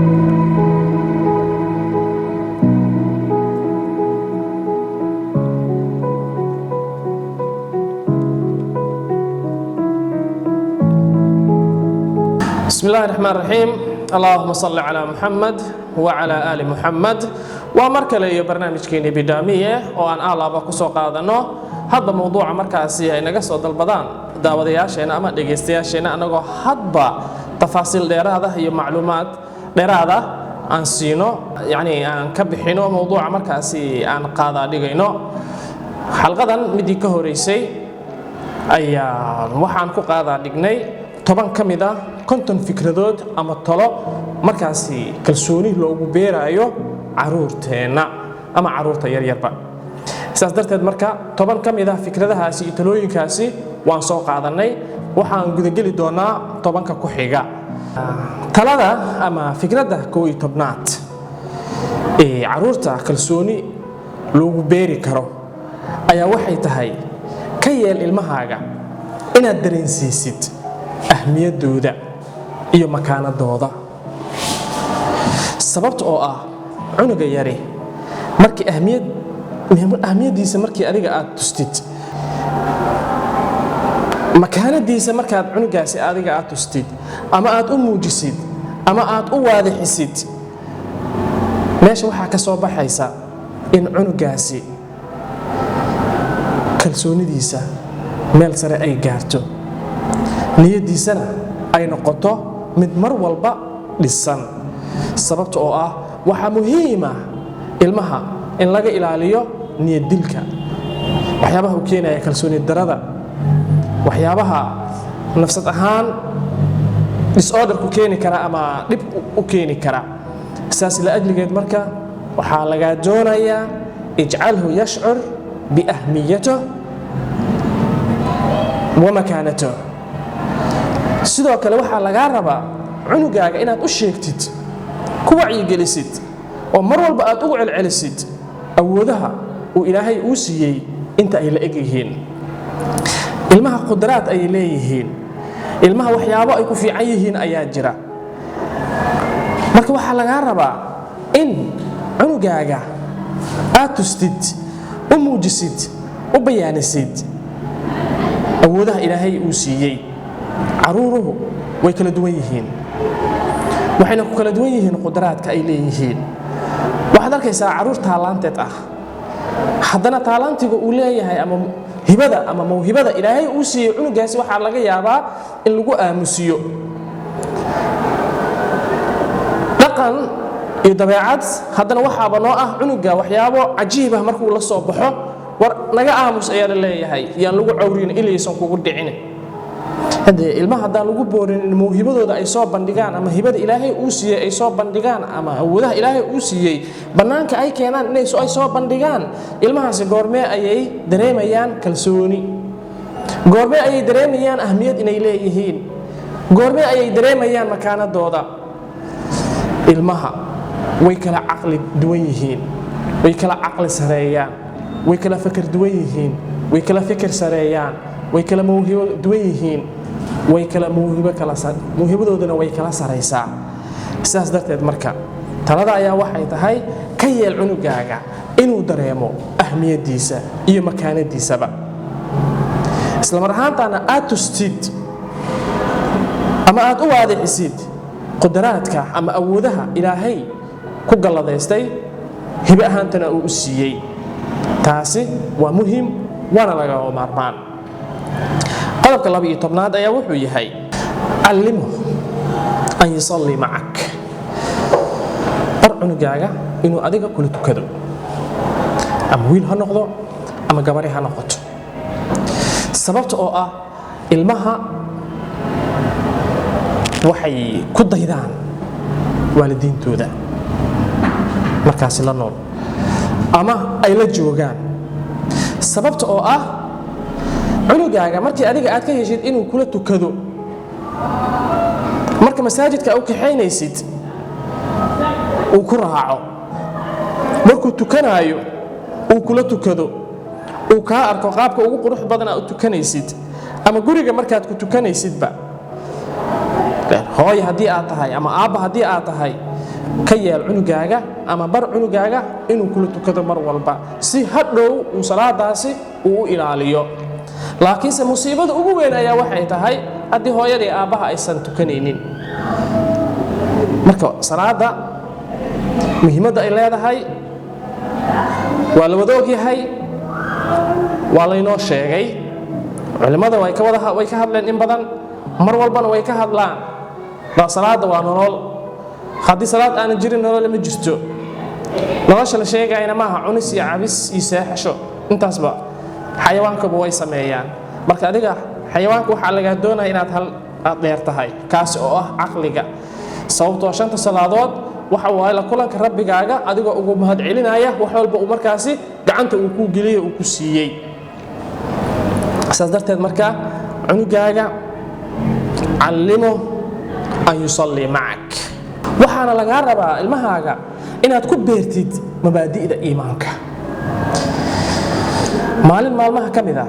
بسم الله الرحمن الرحيم. اللهم صل على محمد وعلى آل محمد. ومركل برنامج كيني بدامية وأن الله بقصو قادنو هذا موضوع مركزي أي نقص البضان داودياشنا أما دقيستياشنا أنا جو هذا تفاصيل ديرادة هي معلومات ديرادة عن سينو يعني عن كبحينو موضوع مركزي عن قادا دقينو حلقة مدي كهوريسي أي وحن كقادا دقني طبعا كمدا كنتم فكرتود أما الطلب مركزي كلسوني لو بيرايو عرورتنا أما عرورتا يربا ساس درتد marka toban kamida fikradahaasi talooyinkaasi waan soo qaadanay waxaan guda gali doonaa tobanka ku xiga talada ama fikrada koow tobnaad ee caruurta kalsooni lagu beeri karo ayaa waxay tahay ka yeel ilmahaaga inaad dareensiisid ahmiyadooda iyo makaanadooda sababta oo ah cunuga yari markii ahmiyadiisa markii adiga aad tustid makaanadiisa markaad cunugaasi adiga aad tustid ama aad u muujisid ama aad u waadixisid meesha waxa ka soo baxaysa in cunugaasi kalsoonidiisa meel sare ay gaarto niyadiisana ay noqoto mid mar walba dhisan sababta oo ah waxa muhiim ah ilmaha in laga ilaaliyo niyad dilka waxyaabaha uu keenaya kalsooni darada waxyaabaha nafsad ahaan disorder ku keeni kara ama dib u keeni kara saas la ajligeed marka waxa laga doonayaa ijcalhu yash'ur bi ahmiyatihi wa makaanatihi sidoo kale waxa laga rabaa cunugaaga inaad u sheegtid ku wacyigelisid oo mar walba aad ugu celcelisid awoodaha uu ilaahay uu siiyay inta ay la eg yihiin ilmaha qudraad ay leeyihiin ilmaha waxyaabo ay ku fiican yihiin ayaa jira marka waxa laga rabaa in cunugaaga aad tustid u muujisid u bayaanisid awoodaha ilaahay uu siiyay caruuruhu way kala duwan yihiin waxayna ku kala duwan yihiin qudraadka ay leeyihiin waxaad arkaysaa caruur taalaanteed ah haddana taalaantiga uu leeyahay ama hibada ama mawhibada ilaahay uu siiyay cunugaasi waxa laga yaabaa in lagu aamusiyo dhaqan iyo dabeecad haddana waxaaba noo ah cunuga waxyaabo cajiib ah markuu la soo baxo war naga aamus ayaa la leeyahay yaan lagu cawriin ilaysan kugu dhicin hadee ilmaha hadaan lagu boorin in mawhibadooda ay soo bandhigaan ama hibada ilaahay uu siiyay ay soo bandhigaan ama awoodaha ilaahay uu siiyay banaanka ay keenaan inay soo bandhigaan ilmahaasi goormee ayay dareemayaan kalsooni goormee ayay dareemayaan ahmiyad inay leeyihiin goormee ayay dareemayaan makaanadooda ilmaha way kala caqli duwan yihiin way kala caqli sareeyaan way kala fikir duwan yihiin way kala fikir sareeyaan way kala mawhibo duwan yihiin way kala mawhibadoodana way kala sareysaa sidaas darteed marka talada ayaa waxay tahay ka yeel cunugaaga inuu dareemo ahmiyadiisa iyo makaanadiisaba isla mar ahaantaana aad tustid ama aad u waadixisid qudraadka ama awoodaha ilaahay ku galladaystay hibe ahaantana uu u siiyey taasi waa muhiim waana laga maarmaan قلبك الله بيطبناد أيه وحوي علمه أن يصلي معك برعنو جاجا إنه أديك كل تكذب أم ويل هنقضه أم جبري هنقض سببت المها وحي كده يدان والدين تودا مركز لنون أما أي لجوجان سببت cunugaaga markii adiga aad ka heshid inuu kula tukado marka masaajidka uu kaxeynaysid uu ku raaco markuu tukanayo uu kula tukado uu ka arko qaabka ugu qurux badan aad tukanaysid ama guriga markaad ku tukanaysidba hooyo hadii aad tahay ama aabba hadii aad tahay ka yeel cunugaaga ama bar cunugaaga inuu kula tukado mar walba si hadhow uu salaadaasi uu ilaaliyo. laakiinse musiibada ugu weyn ayaa waxay tahay haddii hooyadii aabbaha aysan tukanaynin. marka salaada muhiimadda ay leedahay waa la wada ogyahay, waa laynoo sheegay, culimmada way ka hadleen in badan, mar walbana way ka hadlaan. salaada waa nolol. haddii salaad aanan jirin nolol ma jirto. nolosha la sheegayna maaha cunis iyo cabis iyo seexasho, intaasba xayawaankuba way sameeyaan. marka adiga xayawaanka waxaa lagaa doonaya inaad hal aad dheer tahay, kaasi oo ah caqliga. sababtoo 5 salaadood waxa waaye la kulanka rabbigaaga adigoo ugu mahadcelinaya wax walba uu markaasi gacanta uu ku geliyay uu ku siiyey. saas darteed marka cunugaaga callimo an yusalli macak. waxaana lagaa rabaa ilmahaaga inaad ku beertid mabaadi'da iimaanka. maalin maalmaha ka mid ah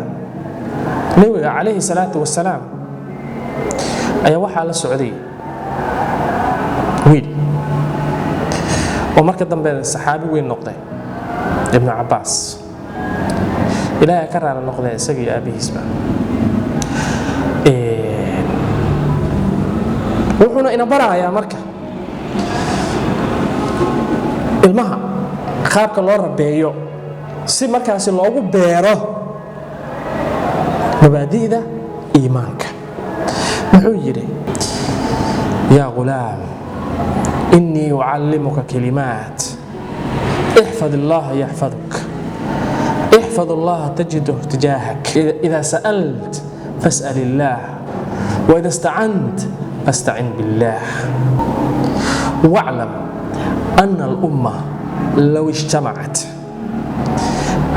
nabiga calayhi salaatu wasalaam ayaa waxaa la socday wiil oo marka dambe saxaabi weyn noqday, ibnu cabbaas. ilaahay ka raali noqday isaga iyo aabihiisba. wuxuuna ina barayaa marka ilmaha qaabka loo rabeeyo si markaasi loogu beero mabaadi'da iimaanka. wuxuu yidhi: yaa ghulaam innii ucallimuka kalimaat ixfad allaha yaxfaduk ixfad allaha tajiduh tijaahak idaa sa'alt fas'al illaah waida istacant fastacin billaah waclam ana alumma low ijtamacat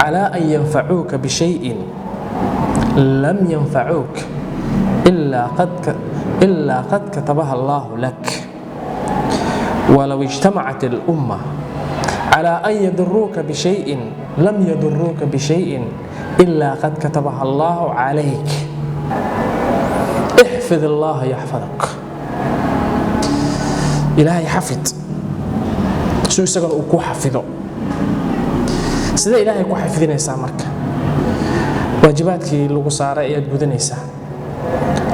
على أن ينفعوك بشيء لم ينفعوك إلا قد كتبها الله لك ولو اجتمعت الأمة على أن يضروك بشيء لم يضروك بشيء إلا قد كتبها الله عليك احفظ الله يحفظك. إلهي حفظ سو يسقط أكو حفظه. sida ilaahay ku xafidinaysaa marka waajibaadkii lagu saaray ayaad gudanaysaa,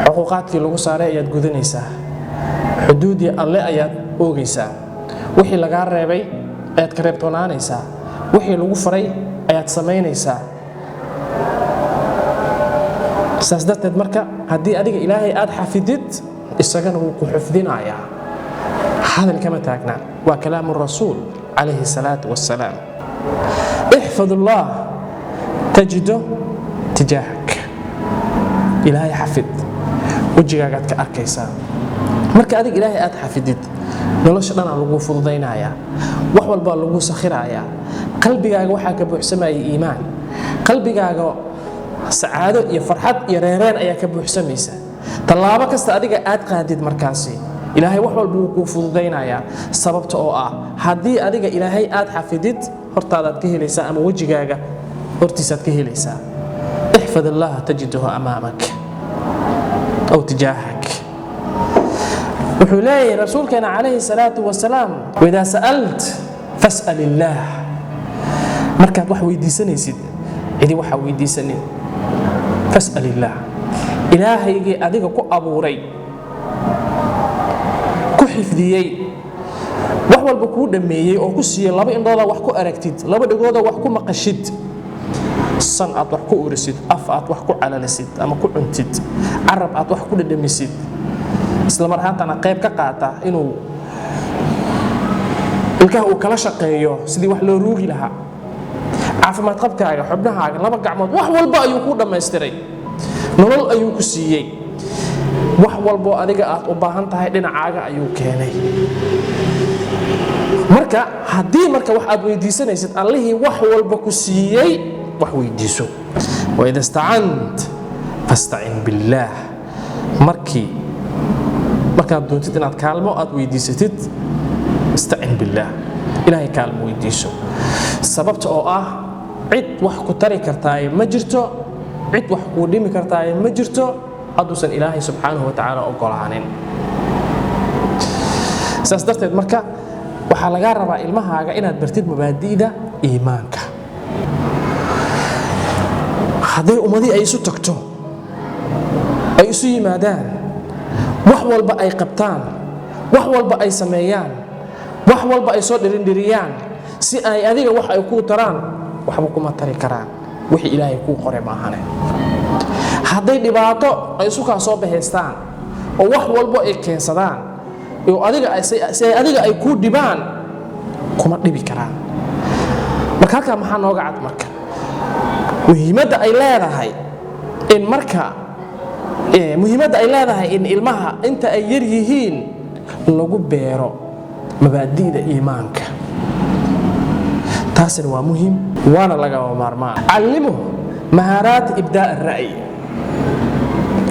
xuquuqaadkii lagu saaray ayaad gudanaysaa, xuduudii alle ayaad oogaysaa, wixii lagaa reebay ayaad ka reebtoonaanaysaa, wixii lagu faray ayaad samaynaysaa. saas darteed marka haddii adiga ilaahay aad xafidid isagana wuu ku xifdinayaa. hadal kama taagnaa, waa kalaamu rasuul calayhi salaatu wassalaam. احفظ الله تجده تجاهك. إلهي حفظ وجهك قد كأركيسا. marka adig ilaahay aad xafidid nolosha dhan lagu fududeynaya, wax walba lagu sakhiraya, qalbigaaga waxa ka buuxsamay iimaan, qalbigaaga sacaado iyo farxad iyo reereen ayaa ka buuxsamaysa. talaabo kasta adiga aad qaadid markaasi ilaahay wax walba uu ku fududeynaya, sababta oo ah haddii adiga ilaahay aad xafidid hortaadaad ka helaysaa ama wejigaaga hortiisaad ka helaysaa. ixfad allaha tajiduhu amaamak aw tijaahak. wuxuu leeyahay rasuulkeena calayhi salaatu wasalaam: waidaa sa'alt fas'al illaah. markaad wax weydiisanaysid cidi waxa weydiisanin, fas'al illaah. ilaahaygii adiga ku abuuray, ku xifdiyey, wax walba kuu dhameeyey oo ku siiyey 2 indhooda wax ku aragtid, 2 dhagooda wax ku maqashid, san aad wax ku urisid, af aad wax ku calalisid ama ku cuntid, carab aad wax ku dhadhamisid, isla mar ahaantana qayb ka qaata inuu ilkaha uu kala shaqeeyo sidii wax loo ruugi lahaa. caafimaad qabkaaga, xubnahaaga, 2 gacmood, wax walba ayuu ku dhammaystiray, nolol ayuu ku siiyey, wax walbo adiga aad u baahan tahay dhinacaaga ayuu keenay. marka haddii marka wax aad weydiisanaysid allihii wax walba ku siiyey wax weydiiso. waida istacant fastacin billaah. markaad doontid inaad kaalmo aad weydiisatid istacin billaah, ilaahay kaalmo weydiiso. sababta oo ah cid wax ku tari kartaaye ma jirto, cid wax kuu dhimi kartaaye ma jirto hadduusan ilaahay subxaanahu wa tacaala ogolaanin. saas darteed marka waxaa lagaa rabaa ilmahaaga inaad bartid mabaadi'da iimaanka. hadday ummadii ay isu tagto, ay isu yimaadaan, wax walba ay qabtaan, wax walba ay sameeyaan, wax walba ay soo dhirindhiriyaan, si ay adiga wax ay kuu taraan, waxba kuma tari karaan. wixii ilaahay kuu qoray maahane. hadday dhibaato ay isu kaa soo bahaystaan oo wax walba ay keensadaan oo si adiga ay kuu dhibaan, kuma dhibi karaan. marka halkaa maxaa nooga cad marka muhiimadda ay leedahay in ilmaha inta ay yar yihiin lagu beero mabaadi'da iimaanka. taasina waa muhiim, waana lagama maarmaan. callimuhu mahaaraat ibdaa' ar-ra'yi.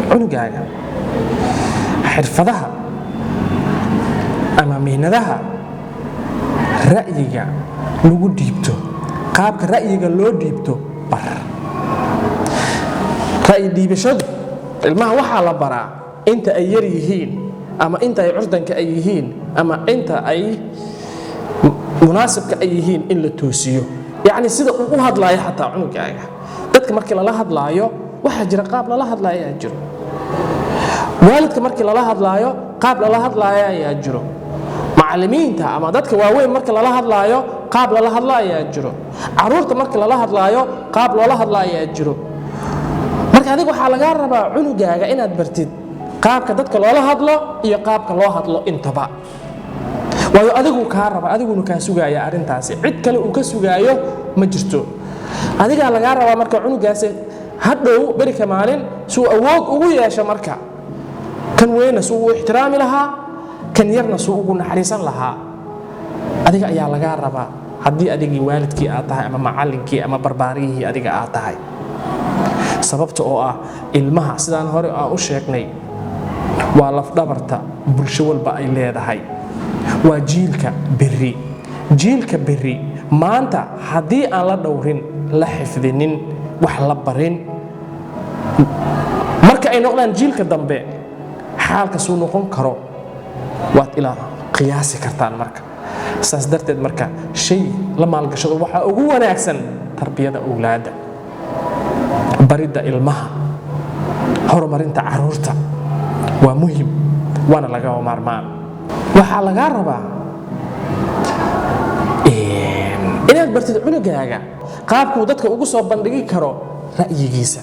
cunugaaga xirfadaha ama mihnadaha ra'yiga lagu dhiibto, qaabka ra'yiga loo dhiibto bar. ra'yi dhiibashadu ilmaha waxaa la baraa inta ay yar yihiin, ama inta ay curdanka ay yihiin, ama inta ay munaasibka ay yihiin in la toosiyo. yacni sida uu u hadlaayo xataa cunugaaga. dadka markii lala hadlaayo waxaa jira qaab lala hadlaayo ayaa jiro. waalidka markii lala hadlaayo qaab lala hadlaayo ayaa jiro. macallimiinta ama dadka waaweyn markii lala hadlaayo qaab lala hadlaayo ayaa jiro. caruurta markii lala hadlaayo qaab loola hadlaayo ayaa jiro. marka adiga waxaa lagaa rabaa cunugaaga inaad bartid qaabka dadka loola hadlo iyo qaabka loo hadlo intaba. waayo adigu kaa raba, adiguna kaa sugaaya arrintaasi. cid kale uu ka sugaayo ma jirto. adigaa lagaa rabaa marka cunugaasi hadhow berika maalin suu awood ugu yeesho, marka kan weyna suu u ixtiraami lahaa, kan yarna suu ugu naxariisan lahaa. adiga ayaa lagaa rabaa, haddii adigii waalidkii aad tahay ama macallinkii ama barbaariyihii adiga aad tahay. sababta oo ah ilmaha sidaan hore aan u sheegnay waa lafdhabarta bulsho walba ay leedahay. waa jiilka berri. jiilka berri maanta haddii aan la dhowrin, la xifdinin, wax la barin, marka ay noqdaan jiilka dambe xaalkasuu noqon karo waad ilaa qiyaasi kartaan. marka saas darteed marka shay la maalgashado waxaa ugu wanaagsan tarbiyada awlaadda, baridda ilmaha, horumarinta caruurta waa muhim, waana lagama maarmaan. waxaa lagaa rabaa inaad bartid cunugaaga qaabkuu dadka ugu soo bandhigi karo ra'yigiisa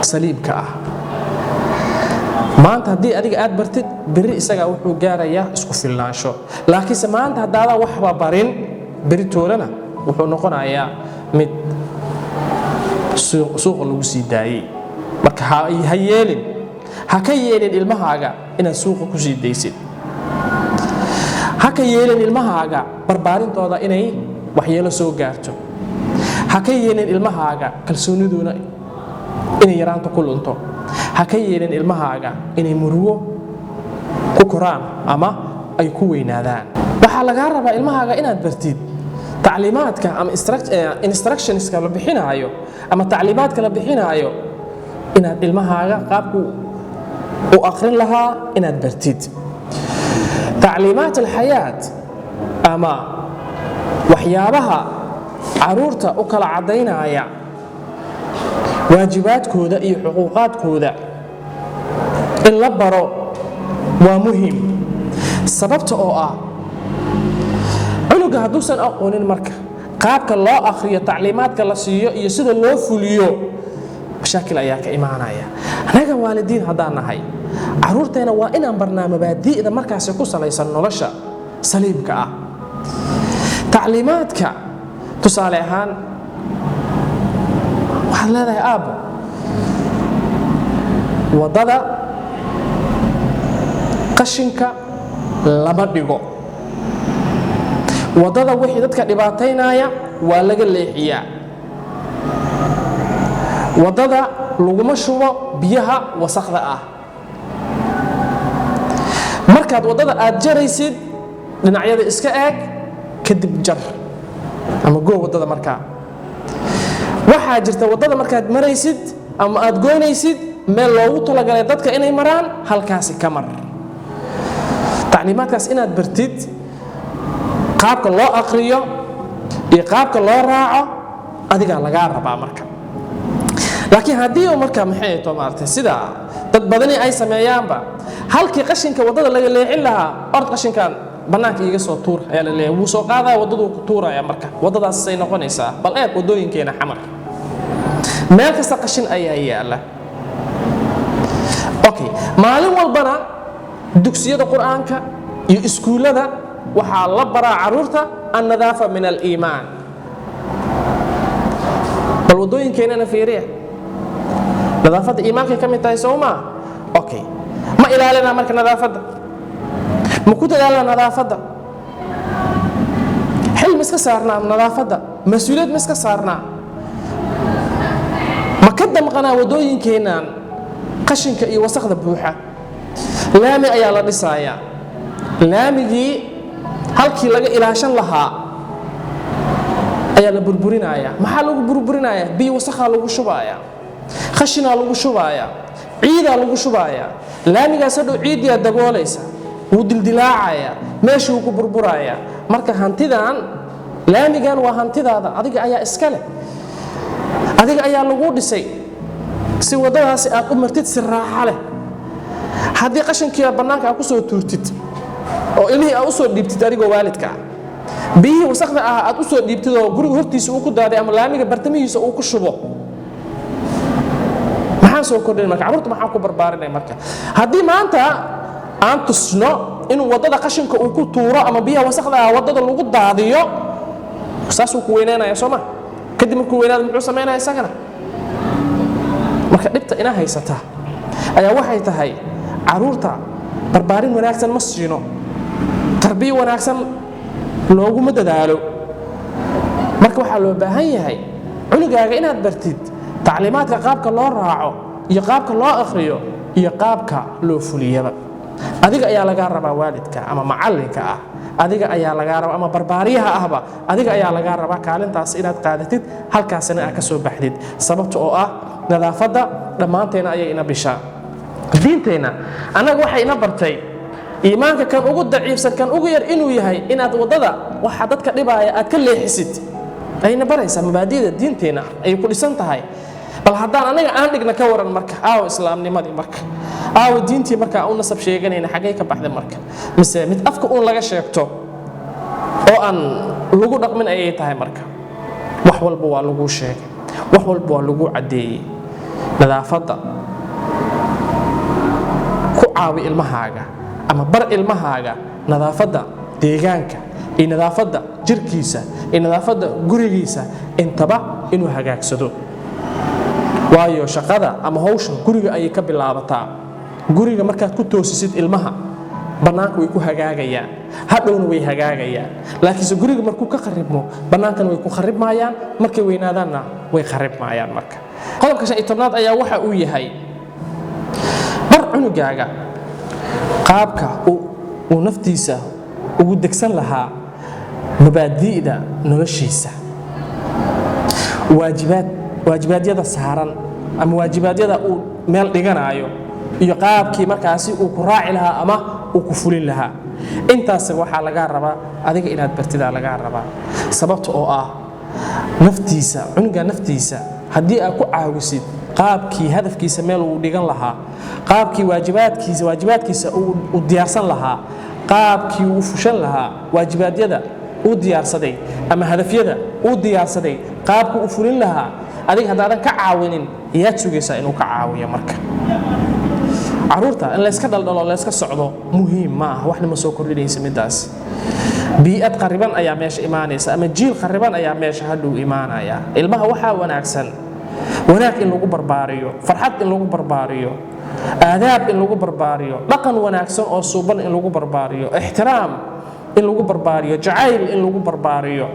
saliibka ah. maanta haddii adiga aad bartid, berri isagaa wuxuu gaarayaa isku filnaansho. laakiinse maanta haddaadan waxba barin, berri toolana wuxuu noqonayaa mid suuqa lagu sii daayey. marka ha ka yeelin ilmahaaga inaad suuqa ku sii daysid. ha ka yeelin ilmahaaga barbaarintooda inay waxyeelo soo gaarto. ha ka yeelin ilmahaaga kalsoonidoona inay yaraanta ku lunto. ha ka yeelin ilmahaaga inay murugo ku koraan ama ay ku weynaadaan. waxaa lagaa rabaa ilmahaaga inaad bartid tacliimaadka ama instructionska la bixinaayo ama tacliimaadka la bixinaayo, inaad ilmahaaga qaabku u aqrin lahaa inaad bartid. tacliimaat alxayaat ama waxyaabaha caruurta u kala caddaynaya waajibaadkooda iyo xuquuqaadkooda in la baro waa muhim. sababta oo ah cunuga hadduusan aqoonin marka qaabka loo akhriyo, tacliimaadka la siiyo iyo sida loo fuliyo, mashaakil ayaa ka imaanaya. anaga waalidiin haddaan nahay, caruurteena waa inaan barnaa mabaadi'da markaasi ku salaysan nolosha saliibka ah. tacliimaadka tusaale ahaan waxaad leedahay aabbo, waddada qashinka lama dhigo. waddada wixii dadka dhibaataynaya waa laga leexiyaa. waddada laguma shubo biyaha wasaqda ah. markaad waddada aad jaraysid, dhinacyada iska eeg, kadib jar ama goo waddada. markaa waxaa jirta waddada markaad maraysid ama aad goynaysid meel loogu talagalay dadka inay maraan, halkaasi ka mar. tacliimaadkaas inaad bartid qaabka loo aqriyo iyo qaabka loo raaco adigaa lagaa rabaa marka. laakiin haddii uu marka maxay to maartay sida dad badani ay sameeyaanba halkii qashinka wadada laga leexin lahaa ord qashinkan banaanka iga soo tuur ayaa la leeyahay wuu soo qaadaa wadadu ku tuuraya marka wadadaas ay noqonaysaa bal eeg wadooyinkeena xamar meel kasta qashin ayaa yaala. okay maalin walbana dugsiyada quraanka iyo iskuulada waxaa la baraa caruurta an-nadaafa min al-iimaan. bal wadooyinkeena fiiriya nadaafada iimaanka ka mid tahay sawma. okay ma ilaalina marka nadaafada ma ku dadaalna nadaafada xil miska saarna nadaafada mas'uuliyad miska saarna ma ka damqana wadooyinkeena qashinka iyo wasaqda buuxa. laami ayaa la dhisaaya laamigii halkii laga ilaashan lahaa ayaa la burburinaya. maxaa lagu burburinaya? biyo wasakha lagu shubaya khashina lagu shubaya ciida lagu shubaya laamigaas hadhow ciidiya daboolaysa wuu dildilaacaya meeshii uu ku burburaya. marka hantidan laamigan waa hantidaada adiga ayaa iska leh adiga ayaa lagu dhisay si wadadaasi aad u martid si raaxo leh. haddii qashinkiiba banaanka aad ku soo tuurtid oo ilmihii aad u soo dhiibtid adigoo waalidka biyihii wasaqda ah aad u soo dhiibtid oo guriga hortiisa uu ku daaday ama laamiga bartamihiisa uu ku shubo maxaan soo kordhin marka carruurta maxaan ku barbaarinay marka. haddii maanta aan tusno inuu wadada qashinka uu ku tuuro ama biyaha wasaqda ah wadada lagu daadiyo saasuu ku weynaanaya soo ma. kadib markuu weynaado muxuu sameynaya isagana marka dhibta ina haysata ayaa waxay tahay caruurta barbaarin wanaagsan ma siino tarbiya wanaagsan looguma dadaalo. marka waxaa loo baahan yahay cunugaaga inaad bartid tacliimaadka qaabka loo raaco iyo qaabka loo akhriyo iyo qaabka loo fuliyaba. adiga ayaa laga rabaa waalidka ama macallinka ah adiga ayaa laga rabaa ama barbaariyaha ahba adiga ayaa laga rabaa kaalintaas inaad qaadatid halkaasina aad ka soo baxdid sababta oo ah nadaafada dhammaanteena ayay ina bishaa. diinteena anaga waxay ina bartay iimaanka kan ugu daciifsan kan ugu yar inuu yahay inaad wadada waxa dadka dhibaaya aad ka leexisid ayna baraysaa mabaadi'da diinteena ay ku dhisan tahay. bal haddaan anaga aan dhigna ka waran marka aawo islaamnimadii marka aawo diintii marka aan u nasab sheeganayna xagee ka baxday marka mise mid afka uun laga sheegto oo aan lagu dhaqmin ayay tahay marka. wax walba waa lagu sheegay wax walba waa lagu cadeeyay. nadaafada ku caawi ilmahaaga ama bar ilmahaaga nadaafada deegaanka iyo nadaafada jirkiisa iyo nadaafada gurigiisa intaba inuu hagaagsado. waayo shaqada ama hawsha guriga ayay ka bilaabataa. guriga markaad ku toosisid ilmaha banaanka way ku hagaagayaan hadhowna way hagaagayaan. laakiinse guriga markuu ka kharibmo banaankana way ku kharibmayaan markay weynaadaanna way kharibmayaan marka. qodobka 15aad ayaa waxa uu yahay bar cunugaaga qaabka uu naftiisa ugu degsan lahaa mabaadi'da noloshiisa. waajibaadyada saaran ama waajibaadyada uu meel dhiganayo iyo qaabkii markaasi uu ku raaci lahaa ama uu ku fulin lahaa. intaas waxaa laga rabaa adiga inaad bartidaa laga rabaa sababta oo ah naftiisa cunuga naftiisa haddii aad ku caawisid qaabkii hadafkiisa meel uu dhigan lahaa qaabkii waajibaadkiisa uu diyaarsan lahaa qaabkii uu fushan lahaa waajibaadyada uu diyaarsaday ama hadafyada uu diyaarsaday qaabkii uu fulin lahaa adiga haddaadan ka caawinin iyaad sugaysaa inuu ka caawiyo marka. caruurta in la iska dhaldhalo la iska socdo muhiim ma ah waxna ma soo kordhinaysa midaas. bii'ad qariban ayaa meesha imaanaysa ama jiil qariban ayaa meesha hadhow imaanaya. ilmaha waxaa wanaagsan wanaag in lagu barbaariyo farxad in lagu barbaariyo aadaab in lagu barbaariyo dhaqan wanaagsan oo suuban in lagu barbaariyo ixtiraam in lagu barbaariyo jacayl in lagu barbaariyo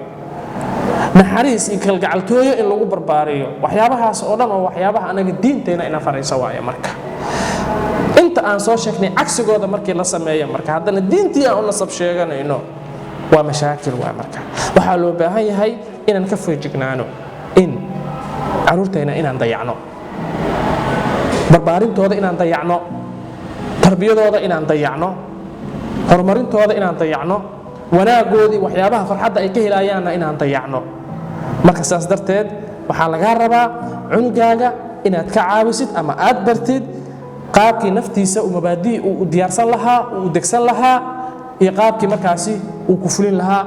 naxariis iyo kalgacaltooyo in lagu barbaariyo. waxyaabahaas oo dhan oo waxyaabaha anaga diinteena ina faraysa waaye marka. inta aan soo sheegnay cagsigooda markii la sameeyo marka haddana diintii aan u nasab sheeganayno waa mashaakil waa marka. waxaa loo baahan yahay inaan ka feejignaano in caruurteena inaan dayacno barbaarintooda inaan dayacno tarbiyadooda inaan dayacno horumarintooda inaan dayacno wanaagoodii waxyaabaha farxadda ay ka helayaanna inaan dayacno marka saas darteed waxaa lagaa rabaa cunugaaga inaad ka caawisid ama aad bartid qaabkii naftiisa mabaadii uu diyaarsan lahaa uu degsan lahaa iyo qaabkii markaasi uu ku fulin lahaa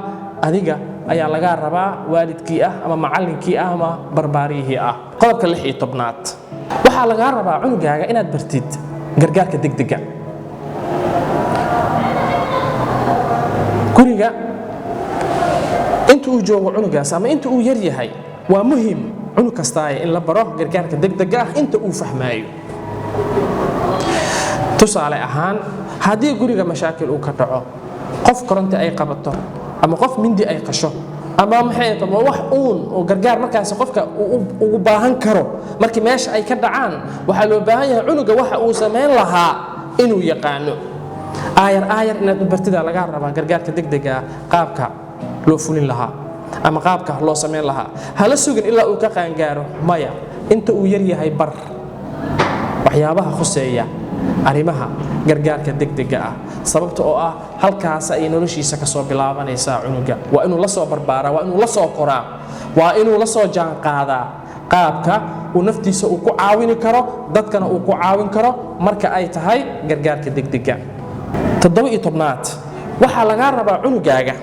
adiga ayaa lagaa rabaa waalidkii ah ama macallinkii ah ama barbaariyihii ah qodobka 16aad waxaa lagaa rabaa cunugaaga inaad bartid gargaarka degdega guriga inta uu joogo cunugaas ama inta uu yar yahay waa muhiim cunug kasta in la baro gargaarka degdega ah inta uu fahmaayo tusaale ahaan haddii guriga mashaakil uu ka dhaco qof koronto ay qabato ama qof mindi ay qasho ama maxay tahay wax oo gargaar markaas qofka ugu baahan karo markii meesha ay ka dhacaan waxa loo baahan yahay cunuga waxa uu sameyn lahaa inuu yaqaano aayar inaad u bartida laga rabaa gargaarka degdega qaabka loo fulin lahaa ama qaabka loo sameyn lahaa hala sugin ilaa uu ka qaangaaro maya inta uu yar yahay bar waxyaabaha khuseeya arimaha gargaarka degdega ah sababta oo ah halkaas ay noloshiisa ka soo bilaabanaysaa cunuga waa inuu la soo barbaaraa waa inuu la soo koraa waa inuu la soo jaan qaadaa qaabka uu naftiisa uu ku caawin karo dadkana uu ku caawin karo marka ay tahay gargaarka degdega 17aad waxa laga rabaa cunugaaga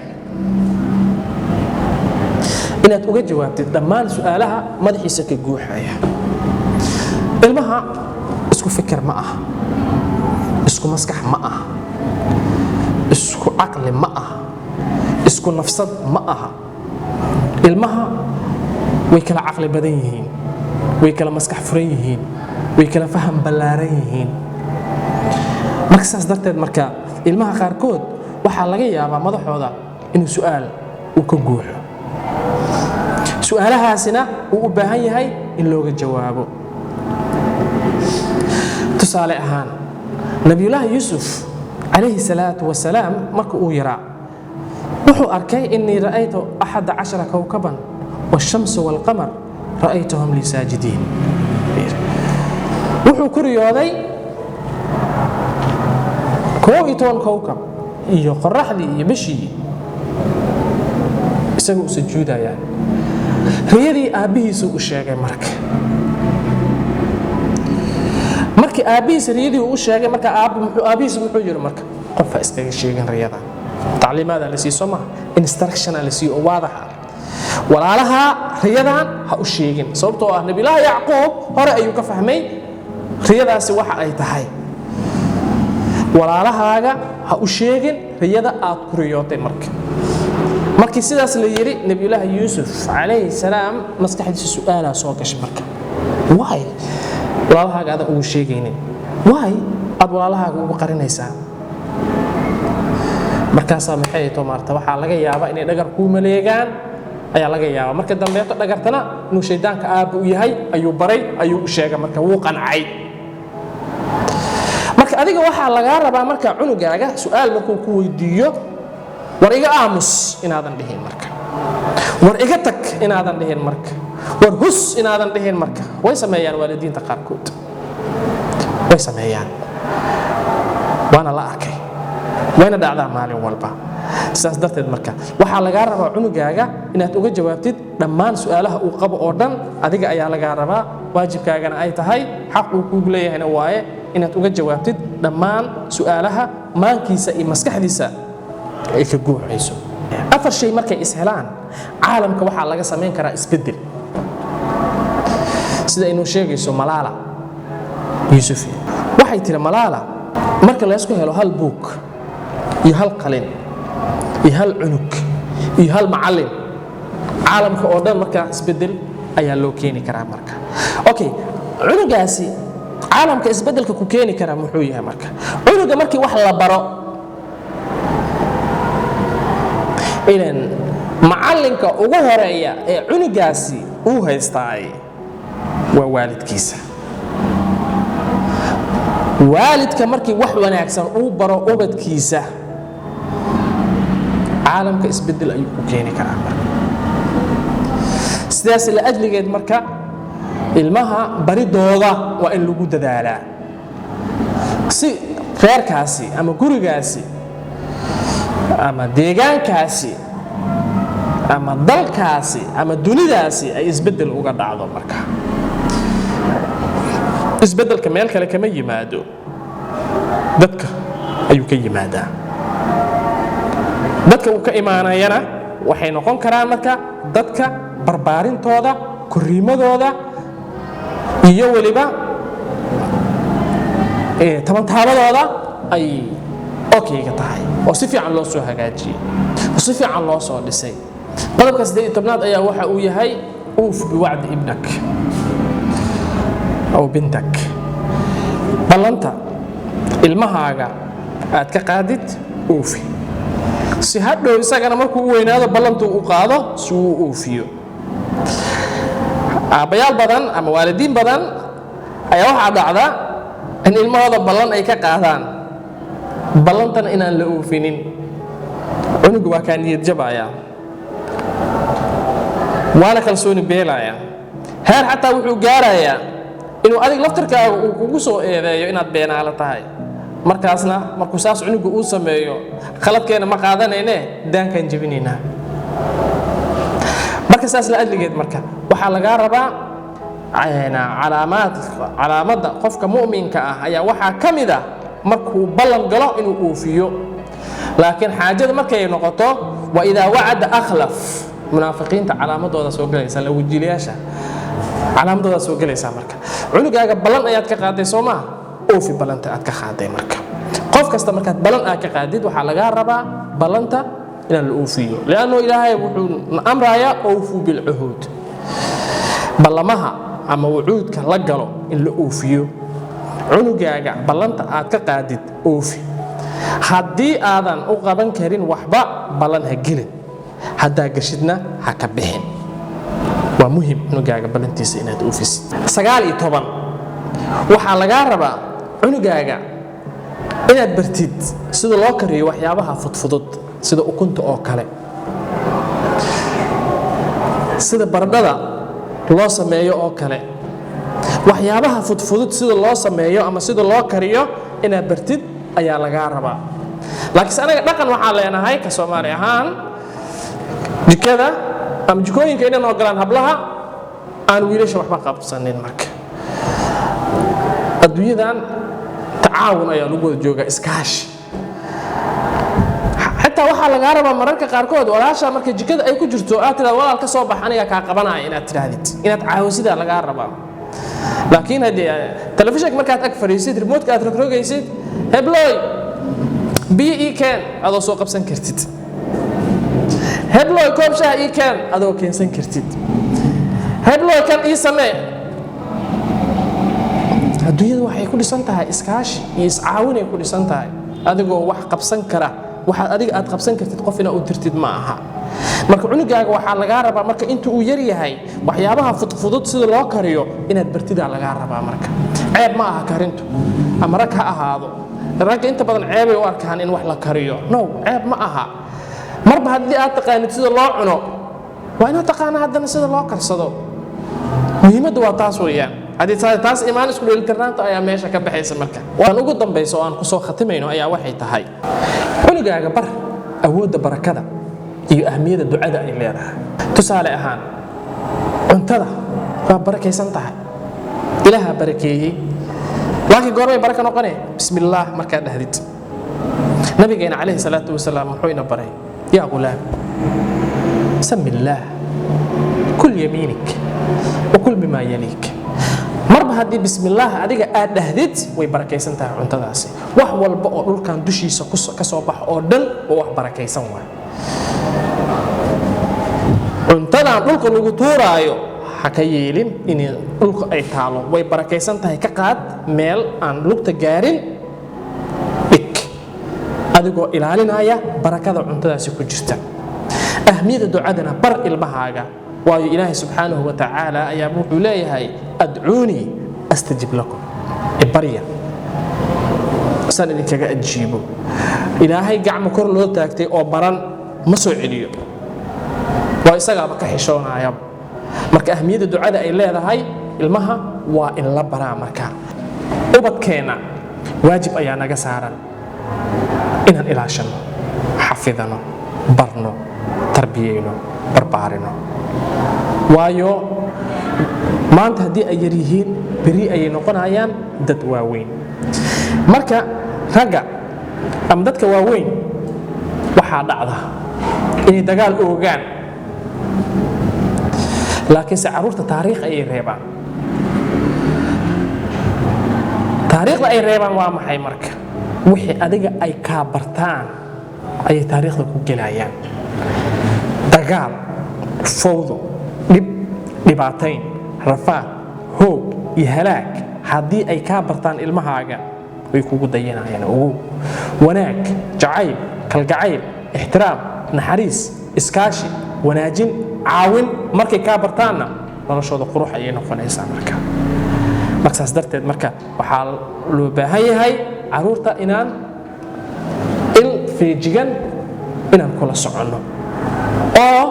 inaad uga jawaabtid dhammaan su'aalaha madaxiisa ka guuxaya ilmaha isku fikir ma aha isku maskax ma aha isku aqli ma aha isku nafsad ma aha ilmaha way kala aqli badan yihiin way kala maskax furan yihiin way kala faham ballaaran yihiin markaas darteed marka ilmaha qaarkood waxa laga yaabaa madaxooda inuu su'aal uu ka guuxo su'aalahaasina uu u baahan yahay in looga jawaabo tusaale ahaan nabiyullaahi yuusuf calayhi salaatu wasalaam marka uu yaraa wuxuu arkay innii ra'aytu 11 kawkaban wash-shamsa wal-qamar ra'aytuhum li saajidiin wuxuu ku riyooday 12 kawkab iyo qoraxdii iyo bishii isagoo sujuudayaan riyadii aabihiisu u sheegay markii aabihiisa riyadii uu sheegay marka aabihiisu muxuu yiri marka qofa iskaga sheegin riyada tacliimaad la siiso ma instruction la siiyo waadax walaalaha riyadan ha u sheegin sababtoo ah nabiga yacquub hore ayuu ka fahmay riyadaasi waxa ay tahay walaalahaaga ha u sheegin riyada aad ku riyootay markii sidaas la yiri nabiyullaahi yuusuf calayhi salaam maskaxdiisa su'aala soo gashay marka why walaalahaaga aad ugu sheegaynin why aad walaalahaaga ugu qarinaysaa markaas maxay too maarta waxa laga yaabaa inay dhagar ku maleegaan ayaa laga yaabaa marka dambeeto dhagartana inuu shaydaanka aab u yahay ayuu baray ayuu u sheegay marka wuu qancay marka adiga waxa laga rabaa marka cunugaaga su'aal markuu ku weydiiyo war iga aamus inaadan dhihin marka war iga tag inaadan dhihin marka war hus inaadan dhihin marka way sameeyaan waalidiinta qaarkood way sameeyaan waana la arkay wayna dhacdaa maalin walba sidaas darteed marka waxa laga rabaa cunugaaga inaad uga jawaabtid dhammaan su'aalaha uu qabo oo dhan adiga ayaa laga rabaa waajibkaagana ay tahay xaq uu kugu leeyahayna waaye inaad uga jawaabtid dhammaan su'aalaha maankiisa iyo maskaxdiisa ay ka guuxayso afar shay markay ishelaan caalamka waxa laga sameyn karaa isbedel sida inuu sheegayso Malaala Yuusuf waxay tiri Malaala marka la isku helo hal book iyo hal qalin iyo hal cunug iyo hal macallin caalamka oo dhan marka isbedel ayaa loo keeni karaa marka okay cunugaasi caalamka isbedelka ku keeni kara muxuu yahay marka cunuga markii wax la baro ilan macallinka ugu horeeya ee cunugaasi uu haystaay waa waalidkiisa waalidka markii wax wanaagsan uu baro ubadkiisa caalamka isbedel ayuu ku keeni karaa sidaas la ajligeed marka ilmaha baridooda waa in lagu dadaalaa si reerkaasi ama gurigaasi ama deegaankaasi ama dalkaasi ama dunidaasi ay isbeddel uga dhacdo marka isbeddelka meel kale kama yimaado dadka ayuu ka yimaadaa dadka uu ka imaanayana waxay noqon karaan marka dadka barbaarintooda korriimadooda iyo weliba tabantaabadooda ay okayga tahay oo si fiican loo soo hagaajiyey oo si fiican loo soo dhisay qodobka 18aad ayaa waxa uu yahay uuf biwacdi ibnak aw bintak ballanta ilmahaaga aad ka qaadid uufi si hadhow isagana markuu u weynaado ballantu u qaado si uu uufiyo aabbayaal badan ama waalidiin badan ayaa waxaa dhacda in ilmahooda ballan ay ka qaadaan ballantana inaan la uufinin cunugu waa kaa niyad jabaya waana kalsooni beelaya heer xataa wuxuu gaarayaa inuu adig laftarkaaga uu kugu soo eedeeyo inaad beenaalo tahay markaasna markuu saas cunugu uu sameeyo khaladkeena ma qaadanayne daankaan jebinaynaa marka saas la adligeed marka waxaa lagaa rabaa calaamadda qofka mu'minka ah ayaa waxaa ka mid ah markuu ballan galo inuu uufiyo laakiin xaajada markay noqoto wa idaa wacada akhlaf munaafiqiinta calaamadooda soo galaysa la wajiilayaasha calaamadooda soo galaysa marka cunugaaga ballan ayaad ka qaaday soo maaha oofi ballanta aad ka qaaday marka qof kasta markaad ballan aad ka qaadid waxaa lagaa rabaa ballanta inaan la oofiyo lianno ilaahay wuxuu amrayaa awfuu bilcuhuud ballamaha ama wucuudka la galo in la oofiyo cunugaaga ballanta aad ka qaadid oofi haddii aadan u qaban karin waxba ballan ha gelin haddaa gashidna ha ka bixin waa muhim cunugaaga ballantiisa inaad oofisid 19 waxaa lagaa rabaa cunugaaga inaad bartid sida loo kariyo waxyaabaha fudfudud sida ukunta oo kale sida baradhada loo sameeyo oo kale waxyaabaha fudfudud sida loo sameeyo ama sida loo kariyo inaad bartid ayaa lagaa rabaa laakiin anaga dhaqan waxaan leenahay ka Soomaali ahaan jikada ama jikooyinka inaan ogolaan hablaha aan wiilasha waxba qabsanin marka adduunyadan tacaawun ayaa lagu wada joogaa iskaashi xataa waxaa lagaa rabaa mararka qaarkood walaasha marka jikada ay ku jirto aad tiraahdo walaal ka soo bax aniga kaa qabanaya inaad tirahdid inaad caawisidaa lagaa rabaa laakiin haddii telefishinka markaad ag fariisid remote-ka aad rogrogaysid hebloy biyo ii keen adoo soo qabsan kartid hebloy koob shaah ii keen adoo keensan kartid hebloy kan ii samee adduunyadu waxay ku dhisan tahay iskaashi iyo iscaawin ay ku dhisan tahay adigoo wax qabsan kara waxaad adiga aad qabsan kartid qof inaad u dirtid ma aha marka cunugaaga waxaa lagaa rabaa marka inta uu yar yahay waxyaabaha fudfudud sida loo kariyo inaad bartidaa lagaa rabaa marka ceeb ma aha karintu ama rag ha ahaado ragga inta badan ceebay u arkaan in wax la kariyo no ceeb ma aha marba haddii aad taqaanid sida loo cuno waa inaad taqaana haddana sida loo karsado muhiimaddu waa taas weeyaan haddii taas imaan isku dheelitirnaanta ayaa meesha ka baxaysa marka waan ugu dambayso oo aan ku soo khatimayno ayaa waxay tahay cunugaaga bar awoodda barakada iyo ahmiyadda ducada ay leedahay tusaale ahaan cuntada waa barakaysan tahay ilaaha barakeeyey laakiin goormay baraka noqonee bismillaah markaad dhahdid nabigeena calayhi salaatu wasalaam wuxuu ina baray yaa ghulaam sami illaah kul yamiinik wa kul mimaa yaliik marba haddii bismillaah adiga aad dhahdid way barakaysan tahay cuntadaasi wax walba oo dhulkan dushiisa ka soo baxa oo dhan waa wax barakaysan waay cuntadan dhulka lagu tuuraayo ha ka yeelin in dhulka ay taalo way barakaysan tahay ka qaad meel aan lugta gaarin dhig adigoo ilaalinaya barakada cuntadaasi ku jirta ahmiyadda ducadana bar ilmahaaga waayo ilaahay subxaanahu wa tacaala ayaa wuxuu leeyahay adcuunii astajib lakum ibarya san idinkaga ajiibo ilaahay gacmo kor loo taagtay oo baran ma soo celiyo waa isagaaba ka xishoonayaba marka ahmiyadda ducada ay leedahay ilmaha waa in la baraa marka ubadkeena waajib ayaa naga saaran inaan ilaashano xafidano barno tarbiyeyno barbaarino waayo maanta haddii ay yar yihiin beri ayay noqonayaan dad waaweyn marka ragga ama dadka waaweyn waxaa dhacda inay dagaal oogaan laakiinse carruurta taariikh ayay reebaan taariikhda ay reebaan waa maxay marka wixii adiga ay kaa bartaan ayay taariikhda ku gelayaan dagaal fawdo dhibaatayn rafaad hoog iyo halaag haddii ay kaa bartaan ilmahaaga way kugu dayanayaan ogow wanaag jacayl kalgacayl ixtiraam naxariis iskaashi wanaajin caawin markay kaa bartaanna noloshooda qurux ayay noqonaysaa marka saas darteed marka waxaa loo baahan yahay carruurta inaan il feejigan inaan kula soconno oo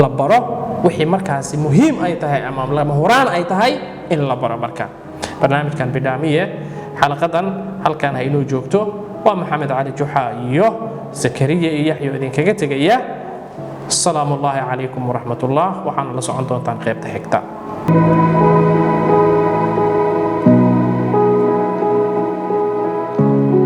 la baro wixii markaasi muhiim ay tahay ama lama huraan ay tahay in la baro marka barnaamijkan bidhaamiye xalaqadan halkan ha inoo joogto waa maxamed cali juxa iyo zakariya iyo yaxyo idinkaga tegaya السلام الله عليكم ورحمة الله وحنا لسعون تونتان قيبت حكتا